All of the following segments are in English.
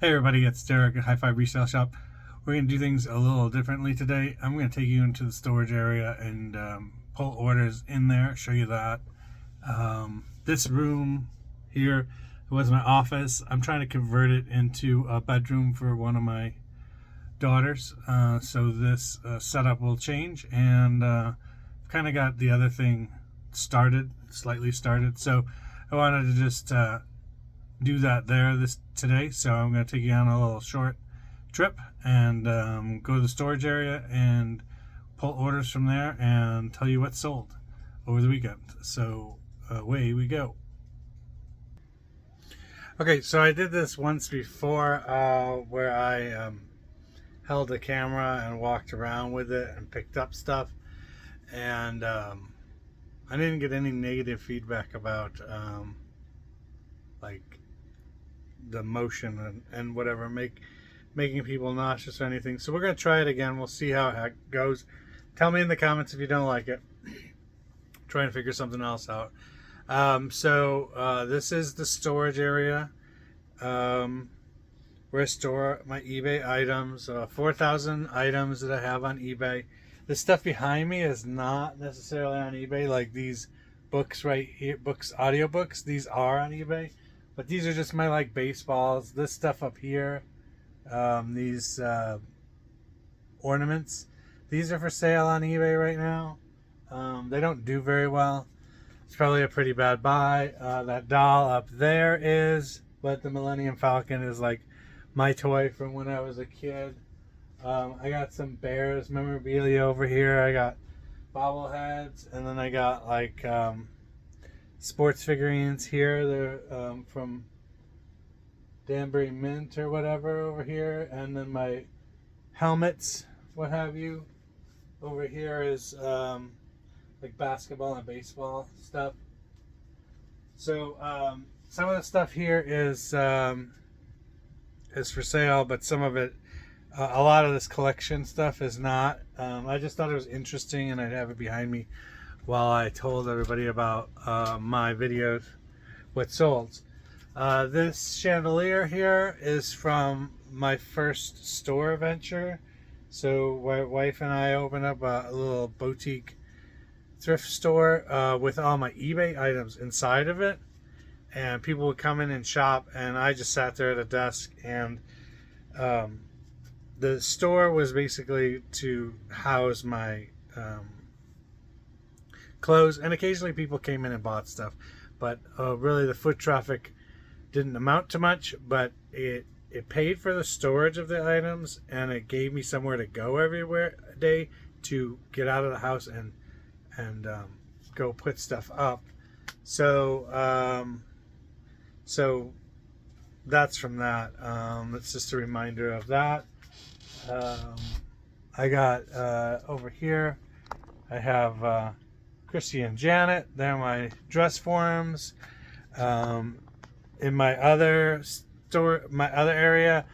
Hey everybody, it's Derek at High Five Resale Shop. We're going to do things a little differently today. I'm going to take you into the storage area and pull orders in there, show you that. This room here was my office. I'm trying to convert it into a bedroom for one of my daughters. So this setup will change, and kind of got the other thing slightly started. So I wanted to just do that today. So I'm going to take you on a little short trip and go to the storage area and pull orders from there and tell you what's sold over the weekend. So away we go. Okay, so I did this once before where I held a camera and walked around with it and picked up stuff, and I didn't get any negative feedback about like the motion and whatever making people nauseous or anything. So we're going to try it again. We'll see how it goes. Tell me in the comments if you don't like it. Try and figure something else out. This is the storage area where I store my eBay items. 4,000 items that I have on eBay. The stuff behind me is not necessarily on eBay, like these books right here, audiobooks. These are on eBay. But these are just my baseballs. This stuff up here, these ornaments, these are for sale on eBay right now. They don't do very well. It's probably a pretty bad buy. That doll up there is, but the Millennium Falcon is like my toy from when I was a kid. I got some Bears memorabilia over here. I got bobbleheads, and then I got sports figurines here. They're from Danbury Mint or whatever over here, and then my helmets, what have you. Over here is like basketball and baseball stuff. So some of the stuff here is for sale, but some of it, a lot of this collection stuff is not. I just thought it was interesting, and I'd have it behind me while I told everybody about my videos, what sold. This chandelier here is from my first store venture. So my wife and I opened up a little boutique thrift store with all my eBay items inside of it, and people would come in and shop, and I just sat there at a desk, and the store was basically to house my clothes, and occasionally people came in and bought stuff, but really the foot traffic didn't amount to much, but it paid for the storage of the items, and it gave me somewhere to go everywhere day to get out of the house and go put stuff up. So so that's from that. It's just a reminder of that. I got over here, I have Christy and Janet. They're my dress forms. In my other store, my other area,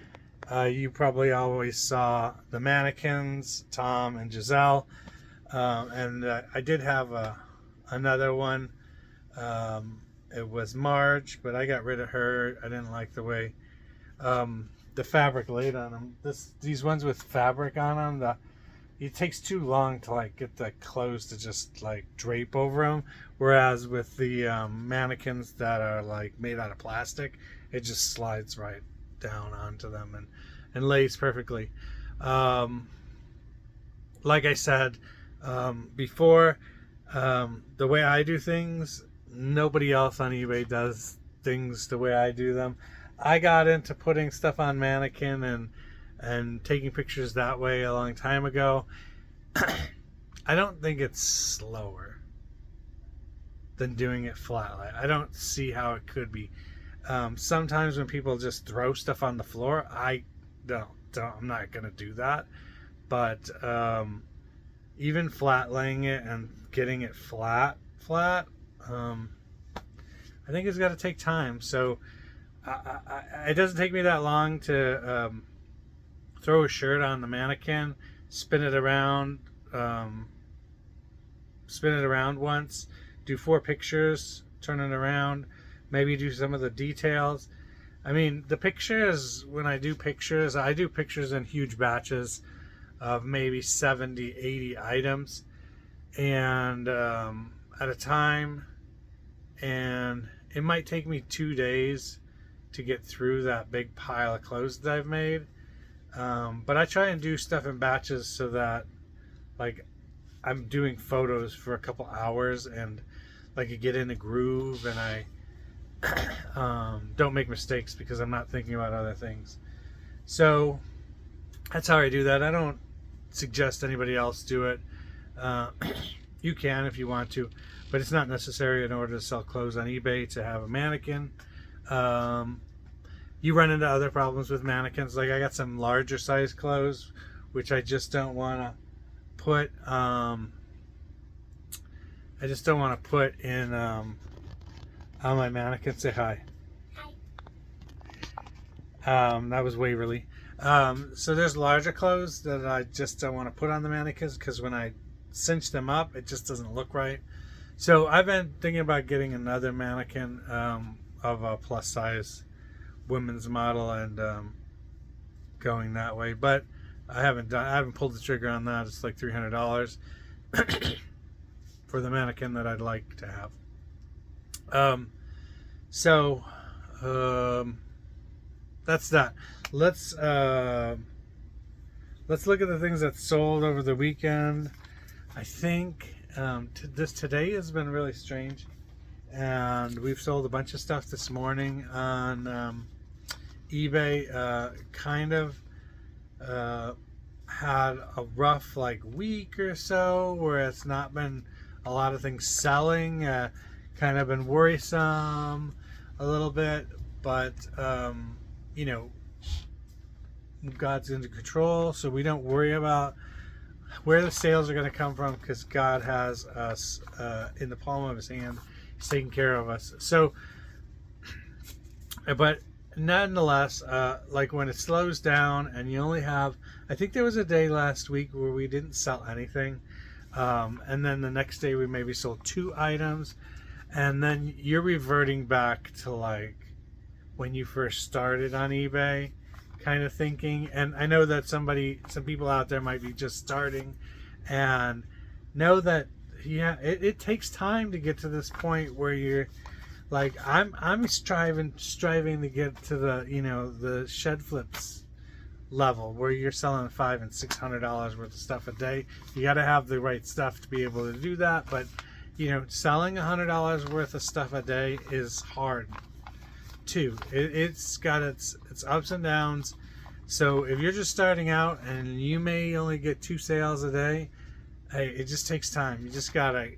you probably always saw the mannequins, Tom and Giselle. And I did have another one. It was Marge, but I got rid of her. I didn't like the way the fabric laid on them. These ones with fabric on them, it takes too long to get the clothes to just drape over them. Whereas with the mannequins that are made out of plastic, it just slides right down onto them and lays perfectly. Like I said before, the way I do things, nobody else on eBay does things the way I do them. I got into putting stuff on mannequin and taking pictures that way a long time ago. I don't think it's slower than doing it flat. I don't see how it could be. Sometimes when people just throw stuff on the floor, I'm not gonna do that. But even flat laying it and getting it flat, I think it's got to take time. So it doesn't take me that long to throw a shirt on the mannequin, spin it around once, do 4 pictures, turn it around, maybe do some of the details. I mean, the pictures, when I do pictures in huge batches of maybe 70, 80 items and at a time. And it might take me 2 days to get through that big pile of clothes that I've made. But I try and do stuff in batches so that, like, I'm doing photos for a couple hours and like I get in a groove and I don't make mistakes because I'm not thinking about other things. So that's how I do that. I don't suggest anybody else do it. You can if you want to, but it's not necessary in order to sell clothes on eBay to have a mannequin. You run into other problems with mannequins. Like I got some larger size clothes, which I just don't want to put. I just don't want to put in on my mannequin. Say hi. That was Waverly. So there's larger clothes that I just don't want to put on the mannequins because when I cinch them up, it just doesn't look right. So I've been thinking about getting another mannequin of a plus size women's model and going that way. But I haven't pulled the trigger on that. It's like $300 for the mannequin that I'd like to have. That's that. Let's look at the things that sold over the weekend. I think today has been really strange, and we've sold a bunch of stuff this morning on eBay. Kind of had a rough week or so where it's not been a lot of things selling. Kind of been worrisome a little bit, but God's in control, so we don't worry about where the sales are going to come from because God has us in the palm of his hand. He's taking care of us. So, but nonetheless, when it slows down and you only have, I think there was a day last week where we didn't sell anything. And then the next day we maybe sold 2 items. And then you're reverting back to when you first started on eBay kind of thinking. And I know that some people out there might be just starting and know that, it takes time to get to this point where you're I'm striving to get to the shed flips level where you're selling $500 and $600 worth of stuff a day. You got to have the right stuff to be able to do that. But selling $100 worth of stuff a day is hard too. It's got its ups and downs. So if you're just starting out and you may only get 2 sales a day, hey, it just takes time. You just gotta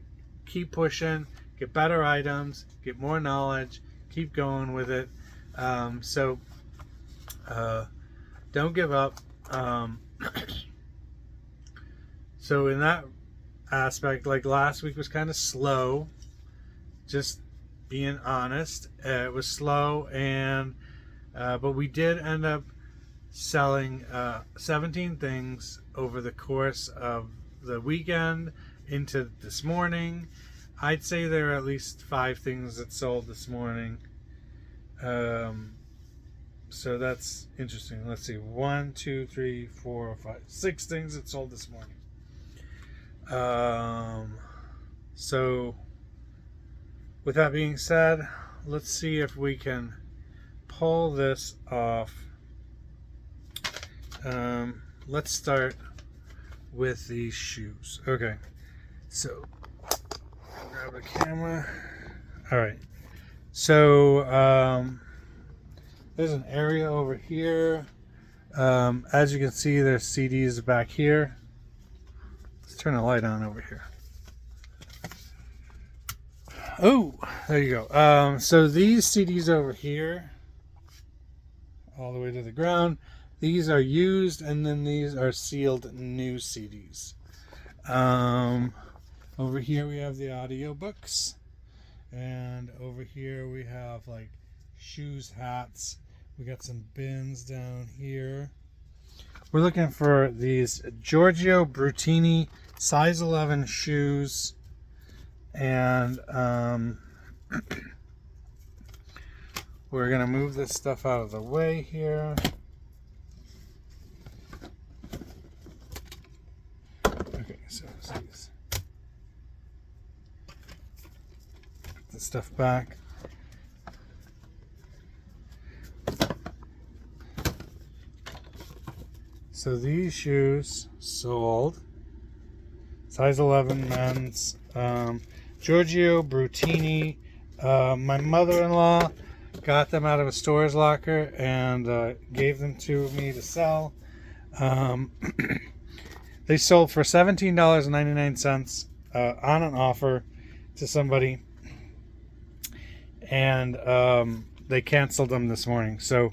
keep pushing, get better items, get more knowledge, keep going with it. Don't give up. So in that aspect, last week was kind of slow, just being honest. It was slow, and but we did end up selling 17 things over the course of the weekend into this morning. I'd say there are at least 5 things that sold this morning. So that's interesting. Let's see, 1, 2, 3, 4, 5, 6 things that sold this morning. So with that being said, let's see if we can pull this off. Let's start with these shoes. Okay, so grab the camera. All right, so there's an area over here. As you can see, there's CDs back here. Let's turn the light on over here. Oh, there you go. So these CDs over here, all the way to the ground, these are used, and then these are sealed new CDs. Over here we have the audiobooks, and over here we have shoes, hats. We got some bins down here. We're looking for these Giorgio Brutini size 11 shoes, and We're gonna move this stuff out of the way here. Okay, so let's put the stuff back. So these shoes sold. Size 11 men's. Giorgio Brutini. My mother-in-law got them out of a storage locker and gave them to me to sell. They sold for $17.99 on an offer to somebody, and they canceled them this morning. So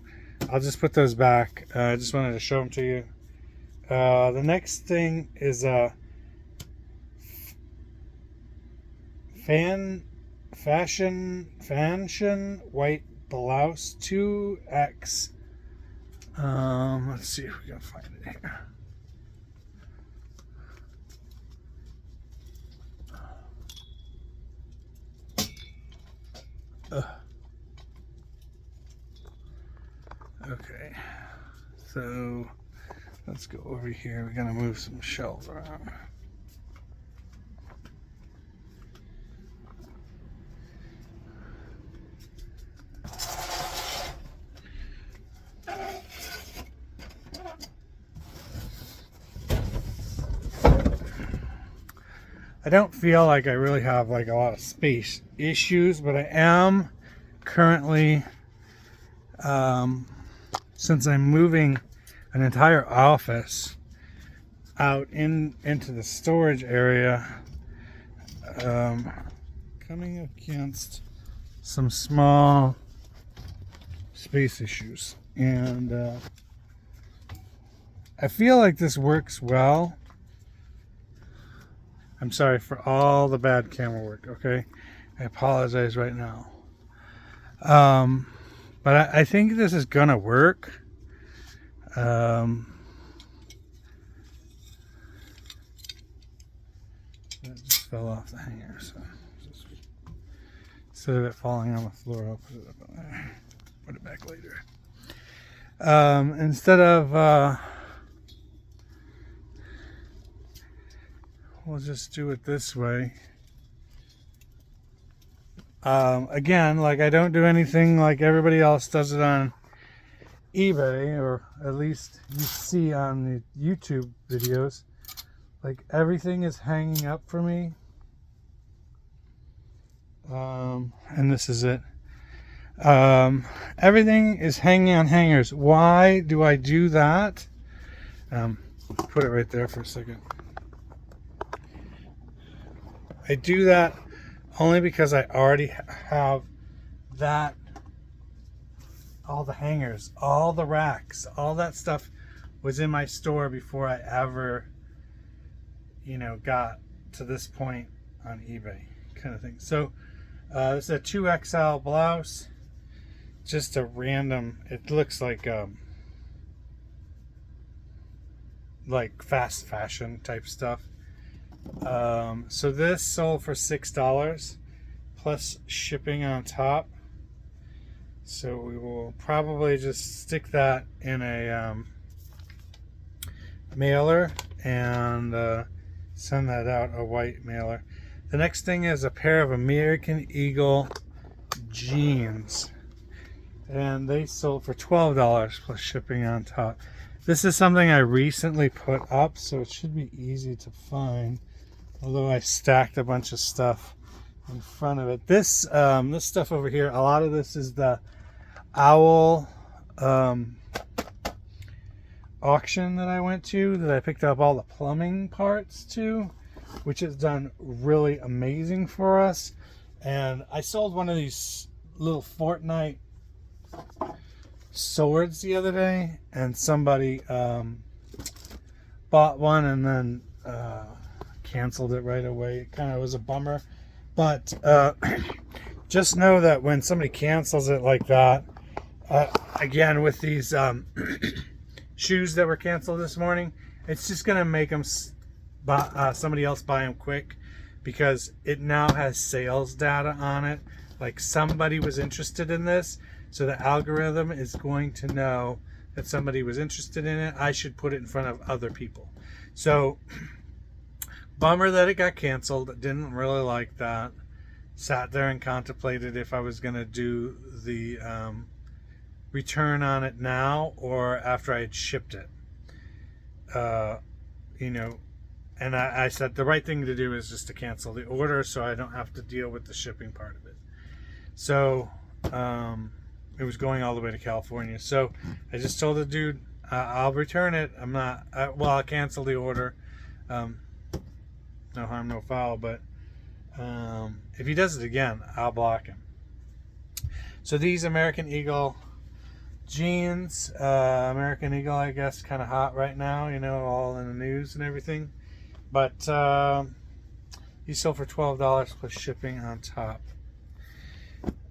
I'll just put those back. I just wanted to show them to you. The next thing is fashion white blouse 2X. Let's see if we can find it here. Okay, so let's go over here. We're gonna move some shelves around. I don't feel like I really have like a lot of space issues, but I am currently, since I'm moving an entire office out into the storage area, coming against some small space issues, and I feel like this works well. I'm sorry for all the bad camera work, okay? I apologize right now. But I think this is gonna work. That just fell off the hanger, so instead of it falling on the floor, I'll put it up on there. Put it back later. Instead of we'll just do it this way. Again, like I don't do anything like everybody else does it on eBay, or at least you see on the YouTube videos. Like everything is hanging up for me. And this is it. Everything is hanging on hangers. Why do I do that? Put it right there for a second. I do that only because I already have that, all the hangers, all the racks, all that stuff was in my store before I ever, got to this point on eBay kind of thing. So this is a 2XL blouse, just a random, it looks like fast fashion type stuff. So this sold for $6 plus shipping on top. So we will probably just stick that in a mailer and send that out, a white mailer. The next thing is a pair of American Eagle jeans, and they sold for $12 plus shipping on top. This is something I recently put up, so it should be easy to find. Although I stacked a bunch of stuff in front of it. This stuff over here, a lot of this is the Owl auction that I went to, that I picked up all the plumbing parts to, which has done really amazing for us. And I sold one of these little Fortnite swords the other day, and somebody bought one and then canceled it right away. It kind of was a bummer, but just know that when somebody cancels it like that, again with these shoes that were canceled this morning, it's just gonna make them somebody else buy them quick, because it now has sales data on it, like somebody was interested in this, So the algorithm is going to know that somebody was interested in it. I should put it in front of other people. So bummer that it got canceled. Didn't really like that. Sat there and contemplated if I was going to do the return on it now or after I had shipped it. You know, and I said the right thing to do is just to cancel the order so I don't have to deal with the shipping part of it. So it was going all the way to California. So I just told the dude, I'll return it. I'm not, I'll cancel the order. No harm, no foul. But if he does it again, I'll block him. So these American Eagle jeans, American Eagle, I guess, kind of hot right now, you know, all in the news and everything. But these sold for $12 plus shipping on top.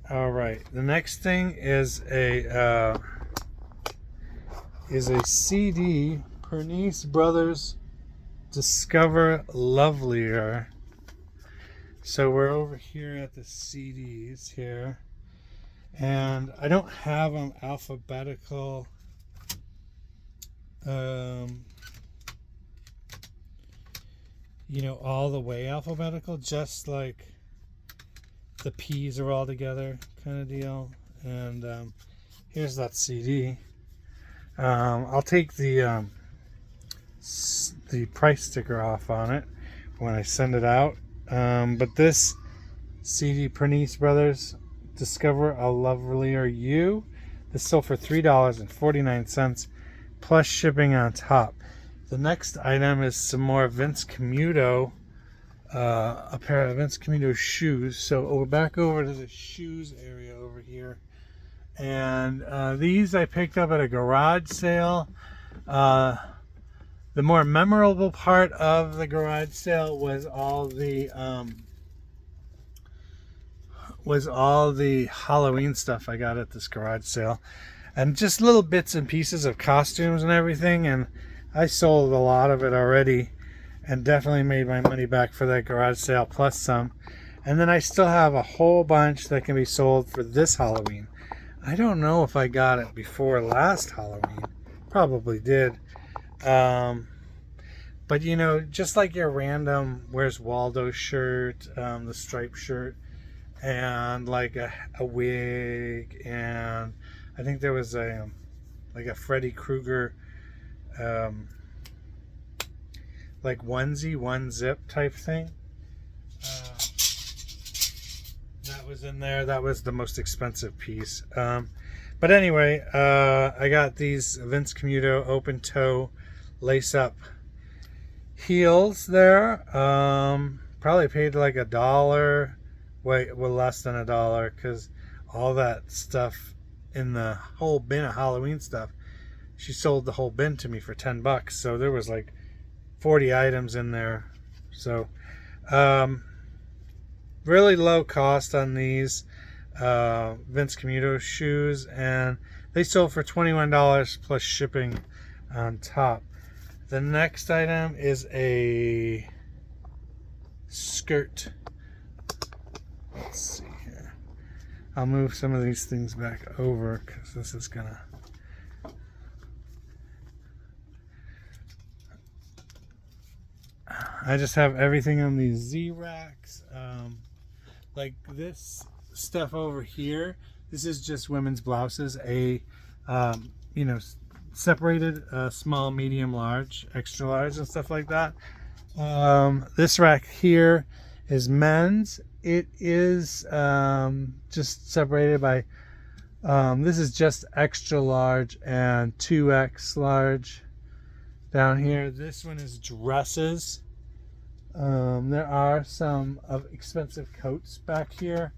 All right, the next thing is a CD, Pernice Brothers Discover Lovelier. So we're over here at the CDs here, and I don't have them alphabetical. You know, all the way alphabetical, just like the P's are all together kind of deal. And here's that CD. I'll take the price sticker off on it when I send it out. But this CD, Pernice Brothers Discover a Lovelier You, this sold for $3.49 plus shipping on top. The next item is some more Vince Camuto, a pair of Vince Camuto shoes. So we're back over to the shoes area over here. And these I picked up at a garage sale. The more memorable part of the garage sale was all the Halloween stuff I got at this garage sale, and just little bits and pieces of costumes and everything. And I sold a lot of it already, and definitely made my money back for that garage sale plus some. And then I still have a whole bunch that can be sold for this Halloween. I don't know if I got it before last Halloween. Probably did. But you know, just like your random Where's Waldo shirt, the striped shirt, and like a wig, and I think there was a like a Freddy Krueger like onesie, one zip type thing. That was in there. That was the most expensive piece. But anyway, I got these Vince Camuto open toe lace up heels there. Probably paid like $1. Well, less than $1, because all that stuff in the whole bin of Halloween stuff, she sold the whole bin to me for $10. So there was like 40 items in there. So really low cost on these Vince Camuto shoes, and they sold for $21 plus shipping on top. The next item is a skirt. Let's see here. I'll move some of these things back over because this is gonna. I just have everything on these Z racks. Like this stuff over here, this is just women's blouses. You know, separated small, medium, large, extra large, and stuff like that. This rack here is men's. It is just separated by this is just extra large and 2X large down here. This one is dresses. There are some of expensive coats back here,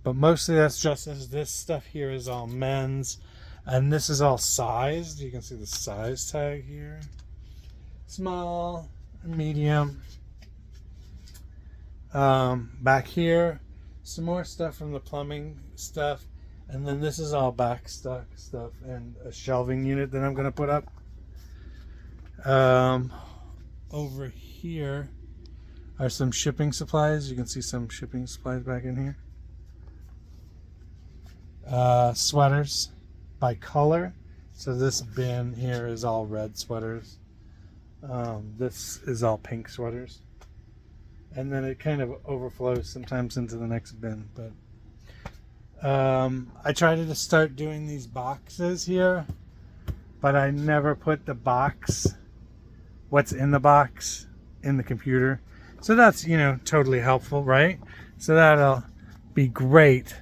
but mostly that's dresses. This stuff here is all men's, and this is all sized. You can see the size tag here. Small, medium. Back here, some more stuff from the plumbing stuff, and then this is all back stuff and a shelving unit that I'm going to put up. Over here are some shipping supplies. You can see some shipping supplies back in here. sweaters by color. So this bin here is all red sweaters. This is all pink sweaters. And then it kind of overflows sometimes into the next bin. But I tried to start doing these boxes here, but I never put the box, what's in the box, in the computer. So that's, you know, totally helpful, right? So that'll be great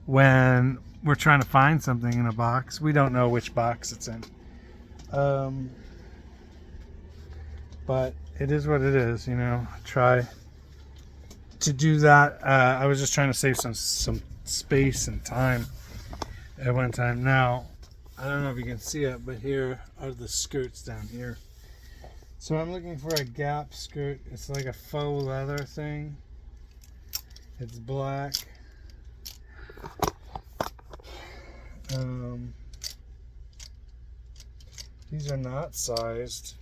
when we're trying to find something in a box. We don't know which box it's in. But it is what it is, you know. Try to do that. I was just trying to save some space and time at one time. Now, I don't know if you can see it, but here are the skirts down here. So I'm looking for a Gap skirt. It's like a faux leather thing. It's black. These are not sized.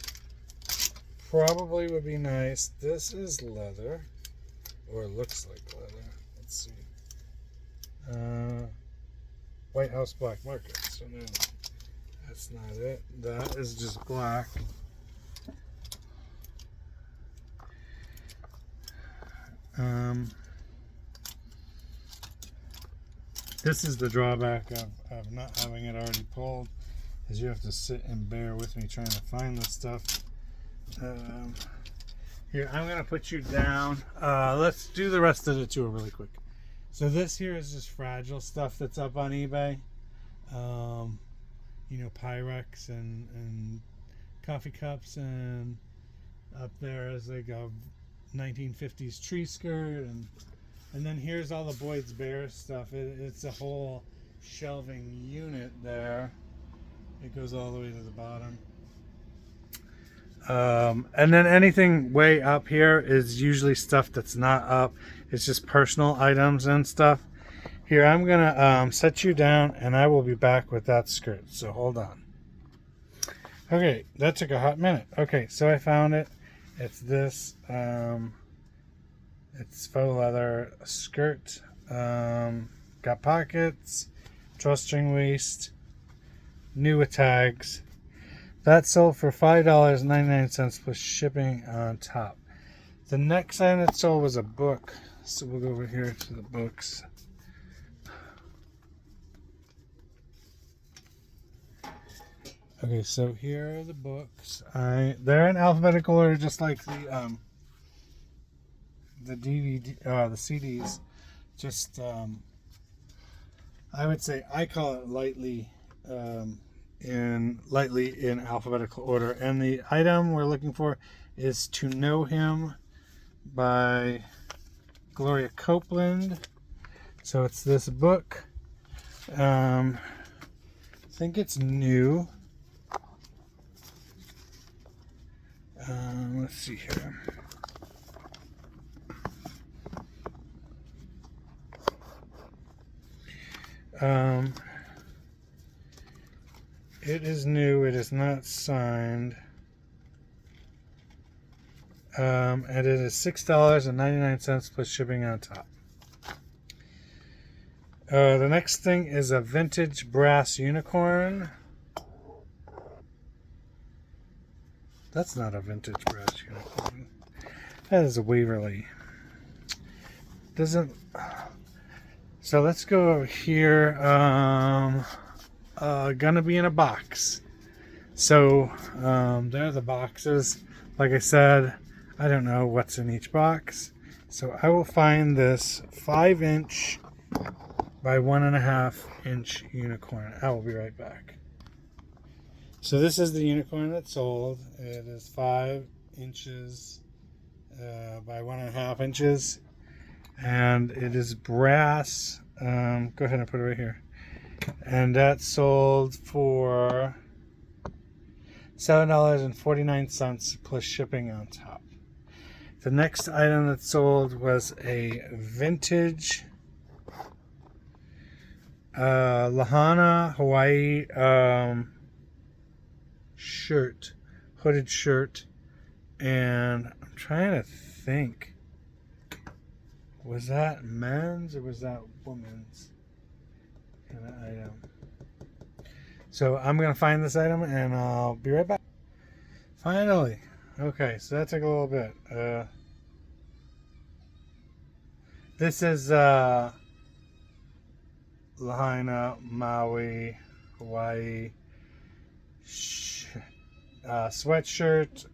Probably would be nice. This is leather, or it looks like leather. Let's see. White House Black Market. So no, that's not it. That is just black. This is the drawback of not having it already pulled, is you have to sit and bear with me trying to find this stuff. Here, I'm going to put you down. Let's do the rest of the tour really quick. So this here is just fragile stuff that's up on eBay. You know, Pyrex and coffee cups, and up there is like a 1950s tree skirt, and then here's all the Boyd's Bear stuff. It's a whole shelving unit there. It goes all the way to the bottom. And then anything way up here is usually stuff that's not up. It's just personal items and stuff. Here, I'm gonna set you down, and I will be back with that skirt. So hold on. Okay, that took a hot minute. Okay, so I found it. It's this. It's faux leather skirt. Got pockets, drawstring waist, new with tags. That sold for $5.99 plus shipping on top. The next item that sold was a book. So we'll go over here to the books. Okay, so here are the books. They're in alphabetical order, just like the DVD, the CDs. Just I would say I call it lightly in alphabetical order. And the item we're looking for is To Know Him by Gloria Copeland. So it's this book. I think it's new. Let's see here. It is new. It is not signed. And it is $6.99 plus shipping on top. The next thing is a vintage brass unicorn. That's not a vintage brass unicorn. That is a Waverly. So let's go over here. Gonna be in a box. So there are the boxes. Like I said, I don't know what's in each box. So I will find this 5-inch by 1.5-inch unicorn. I will be right back. So this is the unicorn that sold. It is 5 inches by 1.5 inches. And it is brass. Go ahead and put it right here. And that sold for $7.49 plus shipping on top. The next item that sold was a vintage Lahana Hawaii shirt, hooded shirt, and I'm trying to think, was that men's or was that women's? an item. So I'm gonna find this item and I'll be right back. Finally. Okay, so that took a little bit. This is Lahaina, Maui, Hawaii sweatshirt,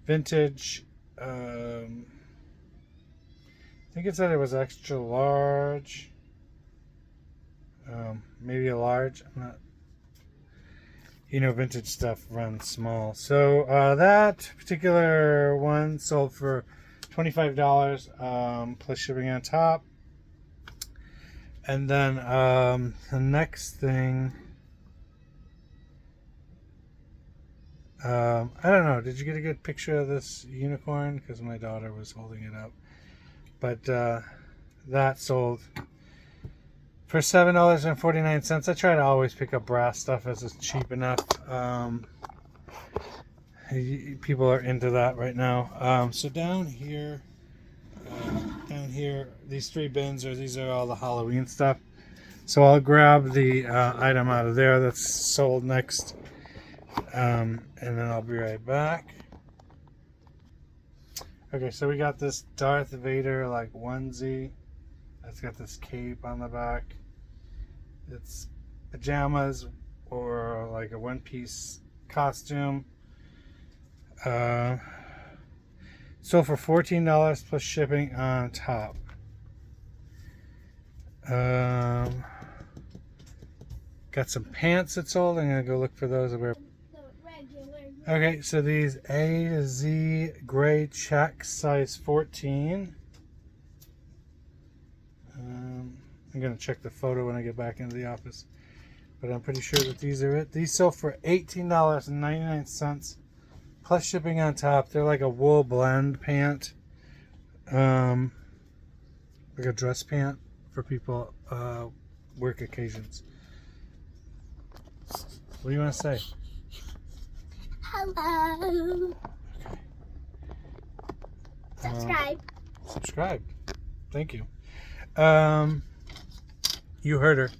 vintage. I think it said it was extra large, maybe a large. I'm not. You know, vintage stuff runs small. So that particular one sold for $25 plus shipping on top. And then the next thing, I don't know. Did you get a good picture of this unicorn? Because my daughter was holding it up. But that sold for $7.49. I try to always pick up brass stuff as it's cheap enough. People are into that right now. So down here, these 3 bins these are all the Halloween stuff. So I'll grab the item out of there that's sold next, and then I'll be right back. Okay, so we got this Darth Vader like onesie. It's got this cape on the back. It's pajamas or like a one-piece costume. Sold for $14 plus shipping on top. Got some pants that sold. I'm gonna go look for those. Okay, so these A to Z gray check, size 14. I'm gonna check the photo when I get back into the office, but I'm pretty sure that these are it. These sold for $18.99 plus shipping on top. They're like a wool blend pant, like a dress pant for people work occasions. What do you want to say? Hello. Okay. Subscribe. Thank you. You heard her.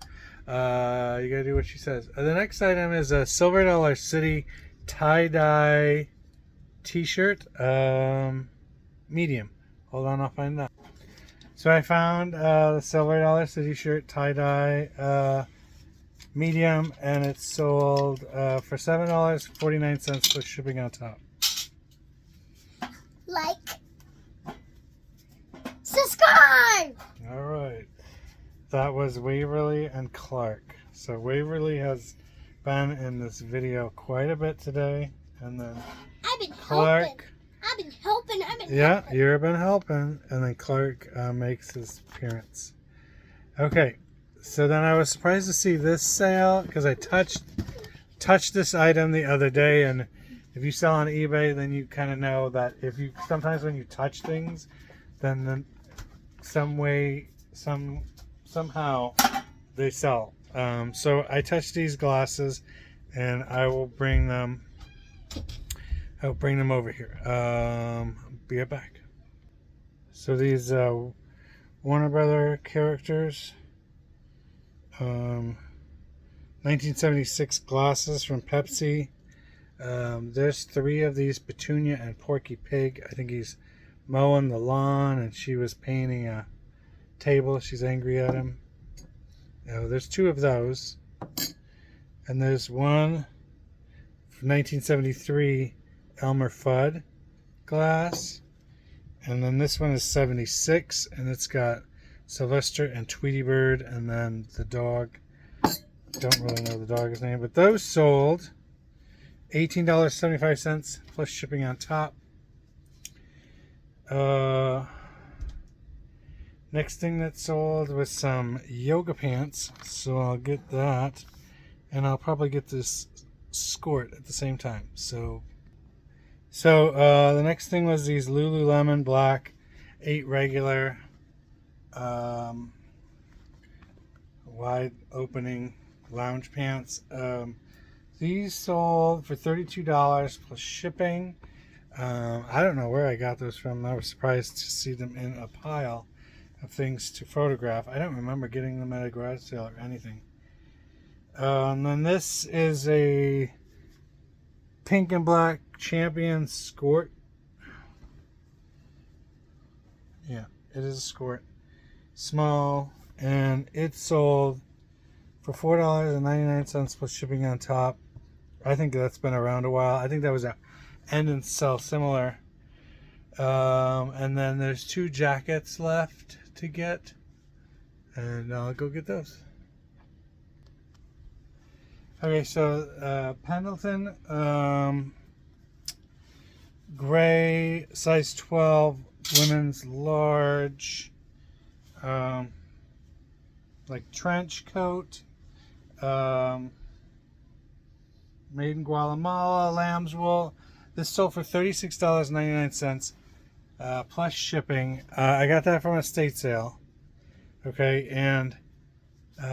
You gotta do what she says. The next item is a Silver Dollar City tie-dye t-shirt, medium. Hold on, I'll find that. So I found the Silver Dollar City shirt tie-dye medium, and it's sold for $7.49 plus shipping on top. Like, subscribe. All right, that was Waverly and Clark. So Waverly has been in this video quite a bit today, and then I've been Clark. helping. I've been helping. Yeah, you've been helping, and then Clark makes his appearance. Okay, so then I was surprised to see this sale because I touched this item the other day, and if you sell on eBay, then you kind of know that if you sometimes when you touch things, then somehow they sell. So I touched these glasses, and I will bring them. I'll bring them over here. Be right back. So these Warner Brother characters, 1976 glasses from Pepsi. There's 3 of these, Petunia and Porky Pig. I think he's mowing the lawn and she was painting a table. She's angry at him. There's 2 of those. And there's one from 1973 Elmer Fudd glass. And then this one is 76, and it's got Sylvester and Tweety Bird, and then the dog. Don't really know the dog's name, but those sold $18.75 plus shipping on top. Next thing that sold was some yoga pants, so I'll get that, and I'll probably get this skirt at the same time. So the next thing was these Lululemon black 8 regular wide opening lounge pants. These sold for $32 plus shipping. I don't know where I got those from. I was surprised to see them in a pile. of things to photograph. I don't remember getting them at a garage sale or anything. And then this is a pink and black Champion Skort. Yeah, it is a Skort. Small, and it sold for $4.99 plus shipping on top. I think that's been around a while. I think that was a end and sell similar. And then there's 2 jackets left to get, and I'll go get those. Okay, so Pendleton, gray, size 12, women's large, like trench coat, made in Guatemala, lamb's wool. This sold for $36.99 plus shipping. I got that from an estate sale. Okay, and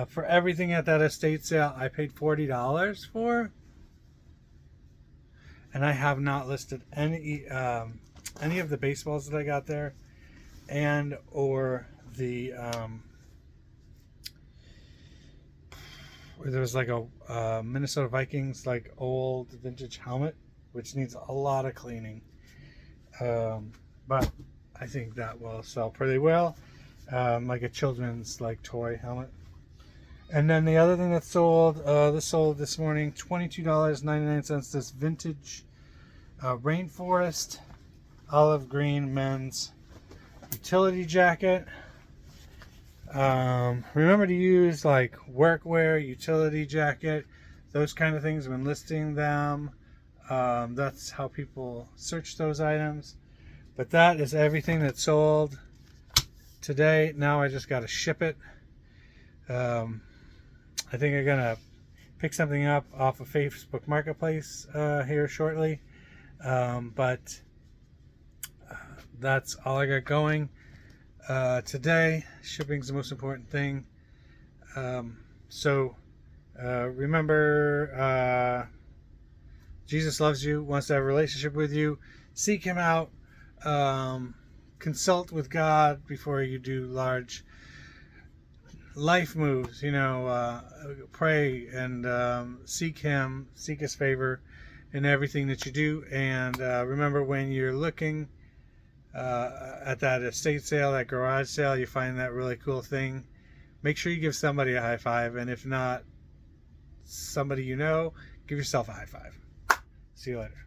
for everything at that estate sale, I paid $40 for. And I have not listed any of the baseballs that I got there, and or the there was like a Minnesota Vikings like old vintage helmet, which needs a lot of cleaning. But I think that will sell pretty well, like a children's like toy helmet. And then the other thing that sold, this sold this morning, $22.99. This vintage Rainforest olive green men's utility jacket. Remember to use like workwear, utility jacket, those kind of things when listing them. That's how people search those items. But that is everything that sold today. Now I just got to ship it. I think I'm gonna pick something up off of Facebook Marketplace here shortly, but that's all I got going today. Shipping's the most important thing. So remember, Jesus loves you, wants to have a relationship with you. Seek Him out. Consult with God before you do large life moves. Pray and seek Him, seek His favor in everything that you do. And remember, when you're looking at that estate sale, that garage sale, you find that really cool thing, make sure you give somebody a high five, and if not somebody you know, give yourself a high five. See you later.